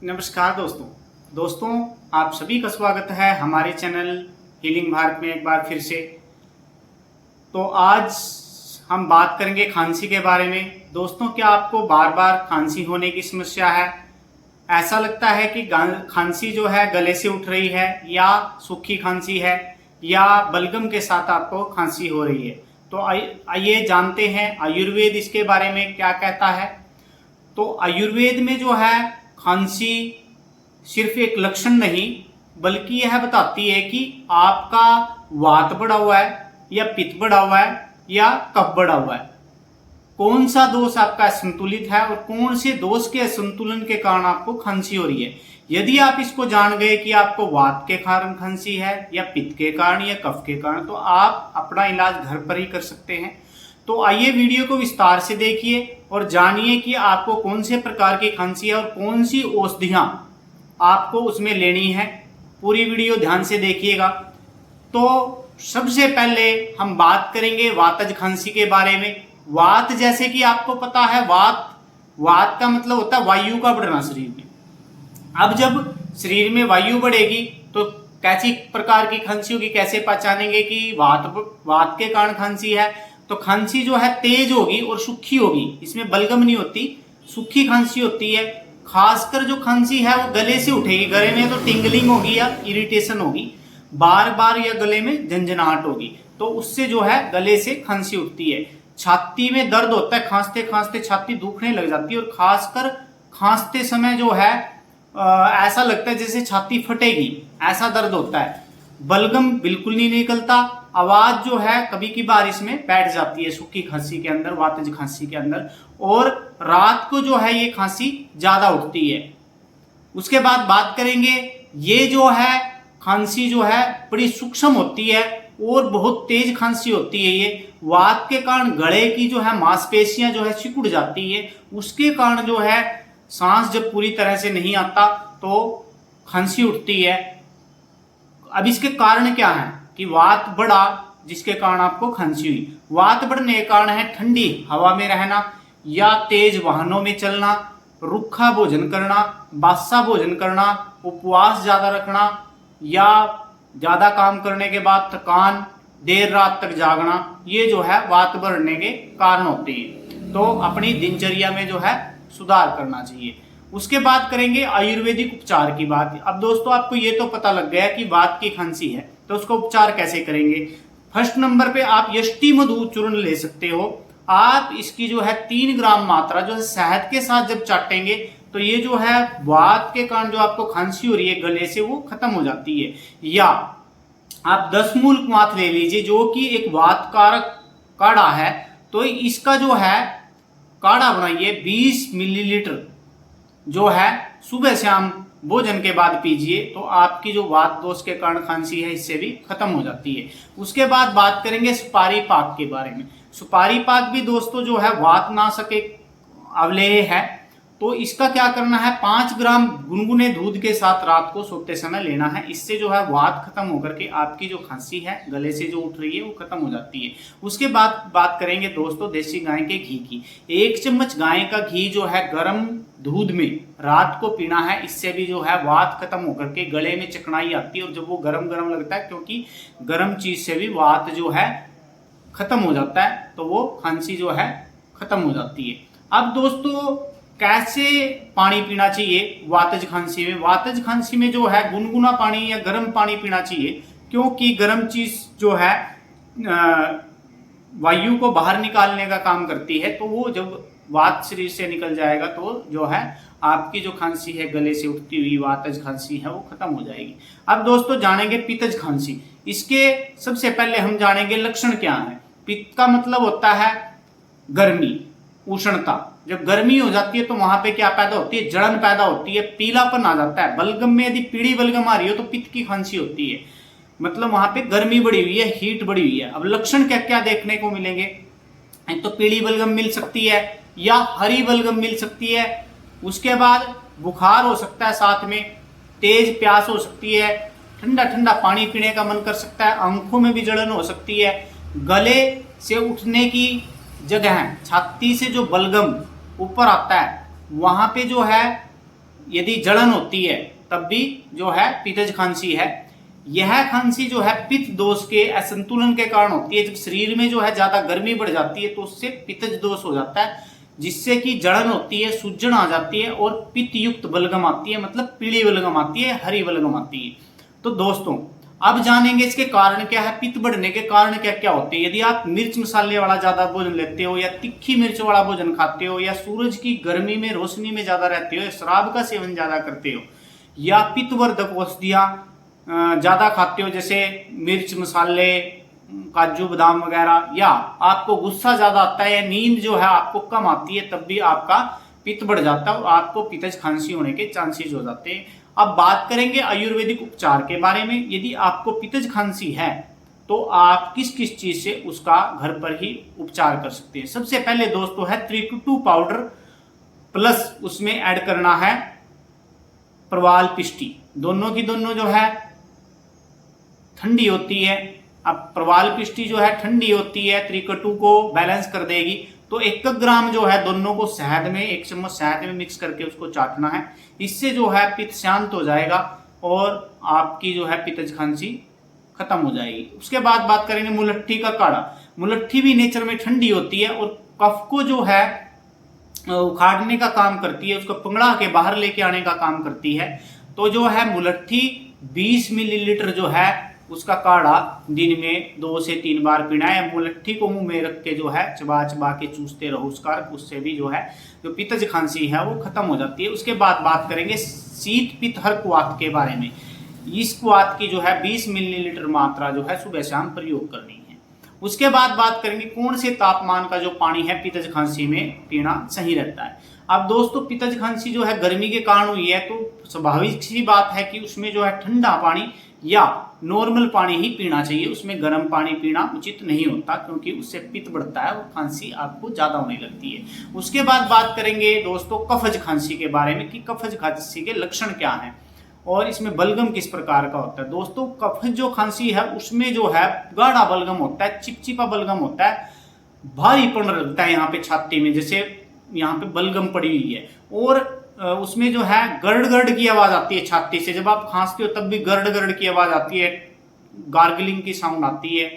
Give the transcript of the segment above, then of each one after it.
नमस्कार दोस्तों आप सभी का स्वागत है हमारे चैनल हीलिंग भारत में एक बार फिर से। तो आज हम बात करेंगे खांसी के बारे में। दोस्तों, क्या आपको बार बार खांसी होने की समस्या है? ऐसा लगता है कि खांसी जो है गले से उठ रही है, या सूखी खांसी है, या बलगम के साथ आपको खांसी हो रही है? तो आइए जानते हैं आयुर्वेद इसके बारे में क्या कहता है। तो आयुर्वेद में जो है खांसी सिर्फ एक लक्षण नहीं, बल्कि यह बताती है कि आपका वात बढ़ा हुआ है या पित्त बढ़ा हुआ है या कफ बढ़ा हुआ है। कौन सा दोष आपका असंतुलित है और कौन से दोष के असंतुलन के कारण आपको खांसी हो रही है। यदि आप इसको जान गए कि आपको वात के कारण खांसी है या पित्त के कारण या कफ के कारण, तो आप अपना इलाज घर पर ही कर सकते हैं। तो आइए वीडियो को विस्तार से देखिए और जानिए कि आपको कौन से प्रकार की खांसी है और कौन सी औषधियां आपको उसमें लेनी है। पूरी वीडियो ध्यान से देखिएगा। तो सबसे पहले हम बात करेंगे वातज खांसी के बारे में। वात, जैसे कि आपको पता है, वात का मतलब होता है वायु का बढ़ना शरीर में। अब जब शरीर में वायु बढ़ेगी तो कैसी प्रकार की खांसी होगी, कैसे पहचानेंगे कि वात के कारण खांसी है? तो खांसी जो है तेज होगी और सूखी होगी, इसमें बलगम नहीं होती, सूखी खांसी होती है। खासकर जो खांसी है वो गले से उठेगी, गले में तो टिंगलिंग होगी या इरिटेशन होगी, बार बार या गले में झंझनाहट होगी, तो उससे जो है गले से खांसी उठती है। छाती में दर्द होता है, खांसते खांसते छाती दुखने लग जाती है और खासकर खांसते समय जो है ऐसा लगता है जैसे छाती फटेगी, ऐसा दर्द होता है। बलगम बिल्कुल नहीं निकलता, आवाज जो है कभी की बार इसमें बैठ जाती है सूखी खांसी के अंदर, वातज खांसी के अंदर, और रात को जो है ये खांसी ज्यादा उठती है। उसके बाद बात करेंगे, ये जो है खांसी जो है बड़ी सूक्ष्म होती है और बहुत तेज खांसी होती है। ये वात के कारण गले की जो है मांसपेशियां जो है सिकुड़ जाती है, उसके कारण जो है सांस जब पूरी तरह से नहीं आता तो खांसी उठती है। अब इसके कारण क्या है कि वात बढ़ा जिसके कारण आपको खांसी हुई। वात बढ़ने के कारण है ठंडी हवा में रहना, या तेज वाहनों में चलना, रूखा भोजन करना, बासा भोजन करना, उपवास ज्यादा रखना, या ज्यादा काम करने के बाद थकान, देर रात तक जागना, ये जो है वात बढ़ने के कारण होते हैं। तो अपनी दिनचर्या में जो है सुधार करना चाहिए। उसके बाद करेंगे आयुर्वेदिक उपचार की बात। अब दोस्तों, आपको ये तो पता लग गया कि वात की खांसी है, तो उसका उपचार कैसे करेंगे। फर्स्ट नंबर पे आप यष्टि मधु चूर्ण ले सकते हो। आप इसकी जो है 3 ग्राम मात्रा जो है शहद के साथ जब चाटेंगे तो ये जो है वात के कारण जो आपको खांसी हो रही है गले से, वो खत्म हो जाती है। या आप 10 मूलकमाथ ले लीजिए जो कि एक वात कारक काढ़ा है, तो इसका जो है काढ़ा बनाइए 20 मिलीलीटर जो है सुबह शाम भोजन के बाद पीजिए, तो आपकी जो वात दोष के कारण खांसी है इससे भी खत्म हो जाती है। उसके बाद बात करेंगे सुपारी पाक के बारे में। सुपारी पाक भी दोस्तों जो है वात नाशक एक अवलेह है। तो इसका क्या करना है, 5 ग्राम गुनगुने दूध के साथ रात को सोते समय लेना है। इससे जो है वात खत्म होकर के आपकी जो खांसी है गले से जो उठ रही है वो खत्म हो जाती है। उसके बाद बात करेंगे दोस्तों देसी गाय के घी की। 1 चम्मच गाय का घी जो है गर्म दूध में रात को पीना है। इससे भी जो है वात खत्म होकर के गले में चिकनाई आती है, और जब वो गरम गरम लगता है, क्योंकि गर्म चीज से भी वात जो है खत्म हो जाता है, तो वो खांसी जो है खत्म हो जाती है। अब दोस्तों, कैसे पानी पीना चाहिए वातज खांसी में? वातज खांसी में जो है गुनगुना पानी या गर्म पानी पीना चाहिए, क्योंकि गर्म चीज जो है वायु को बाहर निकालने का काम करती है। तो वो जब वात शरीर से निकल जाएगा तो जो है आपकी जो खांसी है गले से उठती हुई वातज खांसी है वो खत्म हो जाएगी। अब दोस्तों जानेंगे पित्तज खांसी। इसके सबसे पहले हम जानेंगे लक्षण क्या है। पित्त का मतलब होता है गर्मी, उष्णता। जब गर्मी हो जाती है तो वहां पे क्या पैदा होती है, जलन पैदा होती है, पीलापन आ जाता है। बलगम में यदि पीली बलगम आ रही हो तो पित्त की खांसी होती है, मतलब वहां पे गर्मी बढ़ी हुई है, हीट बढ़ी हुई है। अब लक्षण क्या क्या देखने को मिलेंगे, तो पीली बलगम मिल सकती है या हरी बलगम मिल सकती है। उसके बाद बुखार हो सकता है, साथ में तेज प्यास हो सकती है, ठंडा ठंडा पानी पीने का मन कर सकता है, आंखों में भी जलन हो सकती है, गले से उठने की जगह छाती से जो बलगम ऊपर आता है वहां पे जो है यदि जलन होती है तब भी जो है पित्तज खांसी है। यह खांसी जो है पित्त दोष के असंतुलन के कारण होती है। जब शरीर में जो है ज्यादा गर्मी बढ़ जाती है तो उससे पित्तज दोष हो जाता है, जिससे कि जलन होती है, सूजन आ जाती है और पित्त युक्त बलगम आती है, मतलब पीली बलगम आती है, हरी बलगम आती है। तो दोस्तों अब जानेंगे इसके कारण क्या है, पित्त बढ़ने के कारण क्या क्या होते हैं। यदि आप मिर्च मसाले वाला ज्यादा भोजन लेते हो, या तीखी मिर्च वाला भोजन खाते हो, या सूरज की गर्मी में रोशनी में ज्यादा रहते हो, या शराब का सेवन ज्यादा करते हो, या पित्तवर्धक औषधियां ज्यादा खाते हो जैसे मिर्च मसाले, काजू बादाम वगैरह, या आपको गुस्सा ज्यादा आता है, या नींद जो है आपको कम आती है, तब भी आपका पित्त बढ़ जाता है और आपको पित्तज खांसी होने के चांसेस हो जाते हैं। अब बात करेंगे आयुर्वेदिक उपचार के बारे में। यदि आपको पित्तज खांसी है तो आप किस किस चीज से उसका घर पर ही उपचार कर सकते हैं। सबसे पहले दोस्तों है त्रिकुटु पाउडर, प्लस उसमें ऐड करना है प्रवाल पिष्टी। दोनों की दोनों जो है ठंडी होती है। अब प्रवाल पिष्टी जो है ठंडी होती है, त्रिकटु को बैलेंस कर देगी। तो 1 ग्राम जो है दोनों को शहद में, 1 चम्मच शहद में मिक्स करके उसको चाटना है। इससे जो है पित्त शांत हो जाएगा और आपकी जो है पित्तज खांसी खत्म हो जाएगी। उसके बाद बात करेंगे मुलट्ठी का काढ़ा। मुलट्ठी भी नेचर में ठंडी होती है और कफ को जो है उखाड़ने का काम करती है, उसको पंगड़ा के बाहर लेके आने का काम करती है। तो जो है मुलट्ठी 20 मिलीलीटर जो है उसका काढ़ा दिन में 2 से 3 बार पीना है। मुलट्ठी को मुंह में रख के जो है चबा चबा के चूसते रहो उसका, उससे भी जो है जो पित्तज खांसी है वो खत्म हो जाती है। उसके बाद बात करेंगे शीत पित्त हर क्वाथ के बारे में। इस क्वाथ की जो है 20 मिलीलीटर मात्रा जो है सुबह शाम प्रयोग करनी है। उसके बाद बात करेंगे कौन से तापमान का जो पानी है पित्तज खांसी में पीना सही रहता है। अब दोस्तों पित्तज खांसी जो है गर्मी के कारण हुई है तो स्वाभाविक सी बात है कि उसमें जो है ठंडा पानी या नॉर्मल पानी ही पीना चाहिए। उसमें गर्म पानी पीना उचित नहीं होता क्योंकि उससे पित्त बढ़ता है और खांसी आपको ज्यादा होने लगती है। उसके बाद बात करेंगे दोस्तों कफज खांसी के बारे में कि कफज खांसी के लक्षण क्या हैं और इसमें बलगम किस प्रकार का होता है। दोस्तों कफज जो खांसी है उसमें जो है गाढ़ा बलगम होता है, चिपचिपा बलगम होता है, भारीपन लगता है यहाँ पे छाती में, जैसे यहाँ पे बलगम पड़ी हुई है। और उसमें जो है गर्ड गर्ड की आवाज आती है छाती से। जब आप खांसते हो तब भी गर्ड गर्ड की आवाज आती है, गार्गलिंग की साउंड आती है।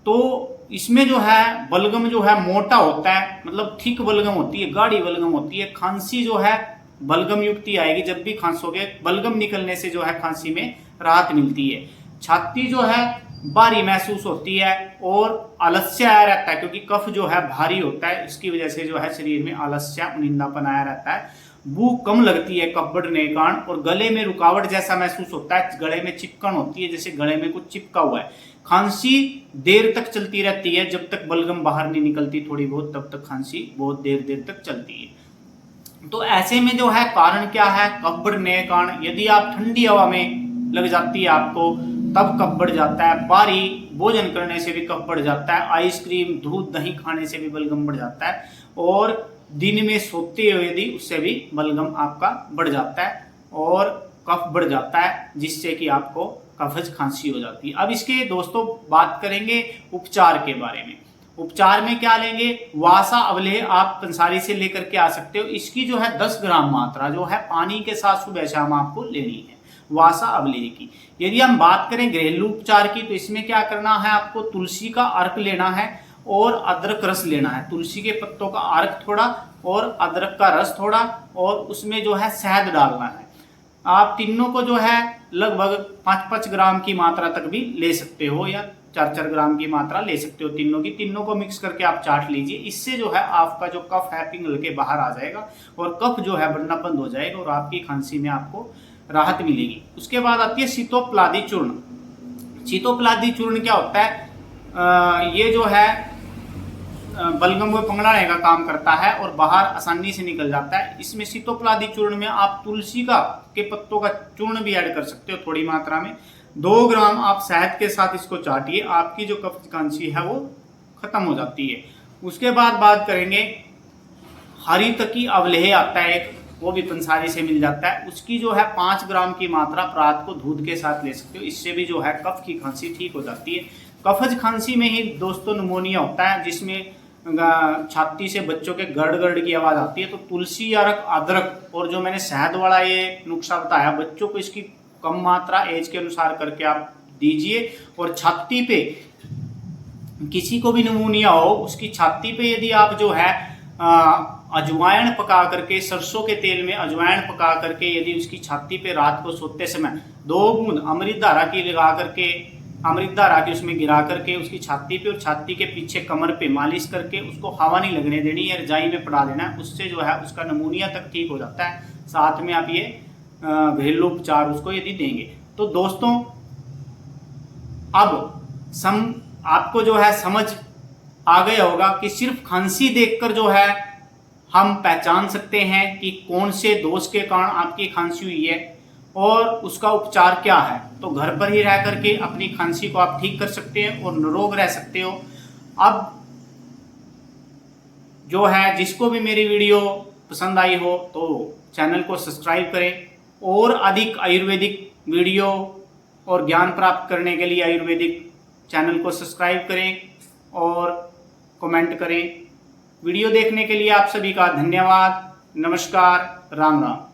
तो इसमें जो है बलगम जो है मोटा होता है, मतलब थिक बलगम होती है, गाढ़ी बलगम होती है। खांसी जो है बलगम युक्त ही आएगी। जब भी खांसोगे बलगम निकलने से जो है खांसी में राहत मिलती है। छाती जो है भारी महसूस होती है और आलस्य आया रहता है क्योंकि कफ जो है भारी होता है, इसकी वजह से जो है शरीर में आलस्य उनिंदापन आया रहता है। भूख कम लगती है कफ बढ़ने के कारण और गले में रुकावट जैसा महसूस होता है, गले में चिपकन होती है, जैसे गले में कुछ चिपका हुआ है। खांसी देर तक चलती रहती है, जब तक बलगम बाहर नहीं निकलती थोड़ी बहुत तब तक खांसी बहुत देर तक चलती है। तो ऐसे में जो है कारण क्या है, कफ बढ़ने के कारण। यदि आप ठंडी हवा में लग जाती है आपको तब कफ बढ़ जाता है। भारी भोजन करने से भी कफ बढ़ जाता है। आइसक्रीम दूध दही खाने से भी बलगम बढ़ जाता है और दिन में सोते हुए यदि उससे भी बलगम आपका बढ़ जाता है और कफ बढ़ जाता है, जिससे कि आपको कफज खांसी हो जाती है। अब इसके दोस्तों बात करेंगे उपचार के बारे में। उपचार में क्या लेंगे, वासा अवलेह आप पंसारी से लेकर के आ सकते हो। इसकी जो है 10 ग्राम मात्रा जो है पानी के साथ सुबह शाम आपको लेनी है, वासा अवलेह की। यदि हम बात करें घरेलू उपचार की तो इसमें क्या करना है, आपको तुलसी का अर्क लेना है और अदरक रस लेना है। तुलसी के पत्तों का अर्क थोड़ा और अदरक का रस थोड़ा और उसमें जो है शहद डालना है। आप तीनों को जो है लगभग 5-5 ग्राम की मात्रा तक भी ले सकते हो या 4-4 ग्राम की मात्रा ले सकते हो तीनों की। तीनों को मिक्स करके आप चाट लीजिए। इससे जो है आपका जो कफ है पिघल के बाहर आ जाएगा और कफ जो है बढ़ना बंद हो जाएगा और आपकी खांसी में आपको राहत मिलेगी। उसके बाद आती है शीतोपलादी चूर्ण। शीतोपलादी चूर्ण क्या होता है, ये जो है बलगम को पंगड़ाने का काम करता है और बाहर आसानी से निकल जाता है। इसमें शीतोपलादी चूर्ण में आप तुलसी के पत्तों का चूर्ण भी ऐड कर सकते हो थोड़ी मात्रा में। 2 ग्राम आप शहद के साथ इसको चाटिए, आपकी जो कफ खांसी है वो खत्म हो जाती है। उसके बाद बात करेंगे हरितकी अवलेह आता है एक, वो भी पंसारी से मिल जाता है। उसकी जो है 5 ग्राम की मात्रा रात को दूध के साथ ले सकते हो। इससे भी जो है कफ की खांसी ठीक हो जाती है। कफज खांसी में ही दोस्तों निमोनिया होता है, जिसमें छाती से बच्चों के गड़ गड़ की आवाज़ आती है, तो तुलसी, अरक, अदरक और जो मैंने शहद वाला ये नुस्खा बताया, बच्चों को इसकी कम मात्रा एज के अनुसार करके आप दीजिए। और छाती पे किसी को भी निमोनिया हो, उसकी छाती पे यदि आप जो है अजवाइन पका करके, सरसों के तेल में अजवाइन पका करके यदि उसकी छाती पे रात को सोते समय 2 बूंद अमृत धारा की लगा करके, अमृत धारा की उसमें गिरा करके उसकी छाती पे और छाती के पीछे कमर पे मालिश करके उसको हवा नहीं लगने देनी है, रजाई में पड़ा देना है, उससे जो है उसका निमोनिया तक ठीक हो जाता है। साथ में आप ये घरेलू उपचार उसको यदि देंगे। तो दोस्तों, अब आपको जो है समझ आ गया होगा कि सिर्फ खांसी देखकर जो है हम पहचान सकते हैं कि कौन से दोष के कारण आपकी खांसी हुई है और उसका उपचार क्या है। तो घर पर ही रह करके अपनी खांसी को आप ठीक कर सकते हैं और निरोग रह सकते हो। अब जो है जिसको भी मेरी वीडियो पसंद आई हो तो चैनल को सब्सक्राइब करें, और अधिक आयुर्वेदिक वीडियो और ज्ञान प्राप्त करने के लिए आयुर्वेदिक चैनल को सब्सक्राइब करें और कमेंट करें। वीडियो देखने के लिए आप सभी का धन्यवाद। नमस्कार, राम राम।